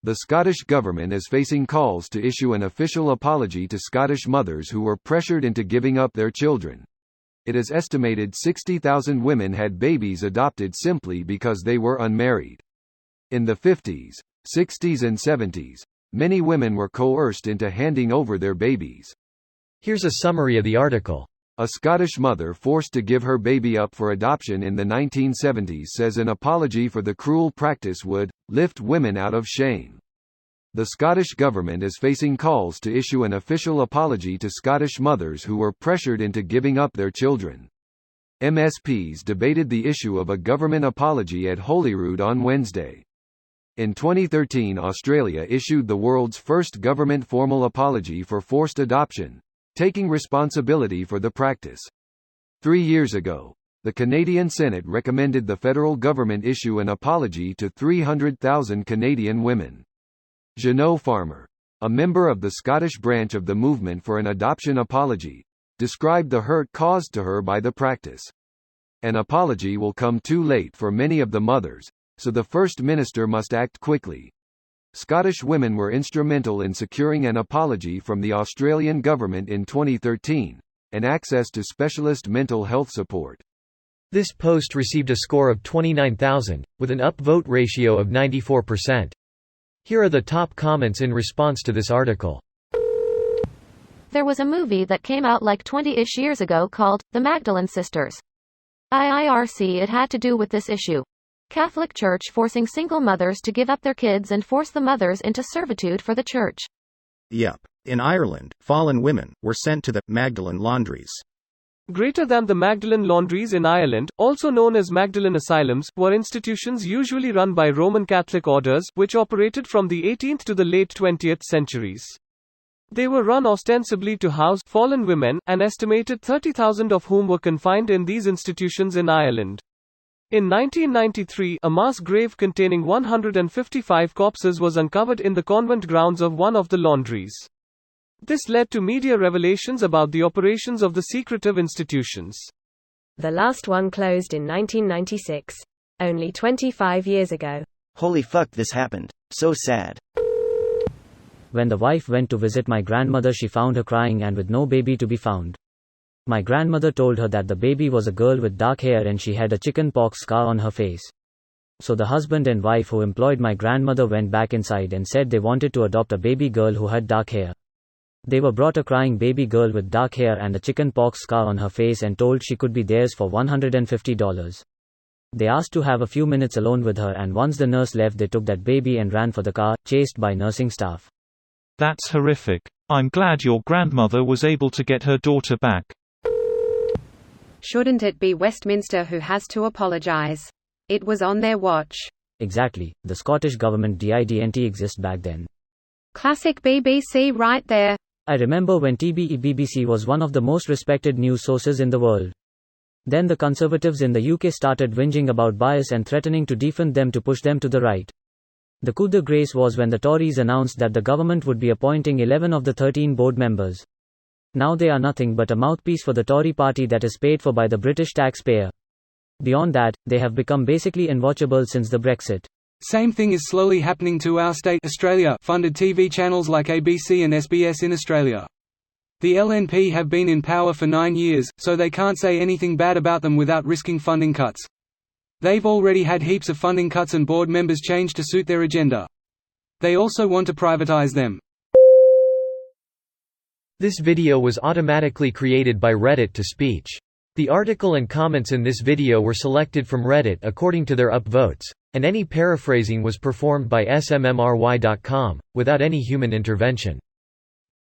The Scottish Government is facing calls to issue an official apology to Scottish mothers who were pressured into giving up their children. It is estimated 60,000 women had babies adopted simply because they were unmarried. In the 50s, 60s and 70s, many women were coerced into handing over their babies. Here's a summary of the article. A Scottish mother forced to give her baby up for adoption in the 1970s says an apology for the cruel practice would lift women out of shame. The Scottish Government is facing calls to issue an official apology to Scottish mothers who were pressured into giving up their children. MSPs debated the issue of a government apology at Holyrood on Wednesday. In 2013, Australia issued the world's first government formal apology for forced adoption, taking responsibility for the practice. 3 years ago, the Canadian Senate recommended the federal government issue an apology to 300,000 Canadian women. Jeannot Farmer, a member of the Scottish branch of the Movement for an Adoption Apology, described the hurt caused to her by the practice. An apology will come too late for many of the mothers, so the First Minister must act quickly. Scottish women were instrumental in securing an apology from the Australian government in 2013, and access to specialist mental health support. This post received a score of 29,000, with an upvote ratio of 94%. Here are the top comments in response to this article. There was a movie that came out like 20-ish years ago called The Magdalene Sisters. IIRC it had to do with this issue. Catholic Church forcing single mothers to give up their kids and force the mothers into servitude for the church. Yep. In Ireland, fallen women were sent to the Magdalene laundries. Greater than the Magdalene laundries in Ireland, also known as Magdalene asylums, were institutions usually run by Roman Catholic orders, which operated from the 18th to the late 20th centuries. They were run ostensibly to house fallen women, an estimated 30,000 of whom were confined in these institutions in Ireland. In 1993, a mass grave containing 155 corpses was uncovered in the convent grounds of one of the laundries. This led to media revelations about the operations of the secretive institutions. The last one closed in 1996. Only 25 years ago. Holy fuck, this happened. So sad. When the wife went to visit my grandmother, she found her crying and with no baby to be found. My grandmother told her that the baby was a girl with dark hair and she had a chicken pox scar on her face. So the husband and wife who employed my grandmother went back inside and said they wanted to adopt a baby girl who had dark hair. They were brought a crying baby girl with dark hair and a chicken pox scar on her face and told she could be theirs for $150. They asked to have a few minutes alone with her, and once the nurse left they took that baby and ran for the car, chased by nursing staff. That's horrific. I'm glad your grandmother was able to get her daughter back. Shouldn't it be Westminster who has to apologise? It was on their watch. Exactly, the Scottish government didn't exist back then. Classic BBC right there. I remember when BBC was one of the most respected news sources in the world. Then the Conservatives in the UK started whinging about bias and threatening to defund them to push them to the right. The coup de grace was when the Tories announced that the government would be appointing 11 of the 13 board members. Now they are nothing but a mouthpiece for the Tory party that is paid for by the British taxpayer. Beyond that, they have become basically unwatchable since the Brexit. Same thing is slowly happening to our state Australia-funded TV channels like ABC and SBS in Australia. The LNP have been in power for 9 years, so they can't say anything bad about them without risking funding cuts. They've already had heaps of funding cuts and board members changed to suit their agenda. They also want to privatise them. This video was automatically created by Reddit to speech. The article and comments in this video were selected from Reddit according to their upvotes, and any paraphrasing was performed by smmry.com, without any human intervention.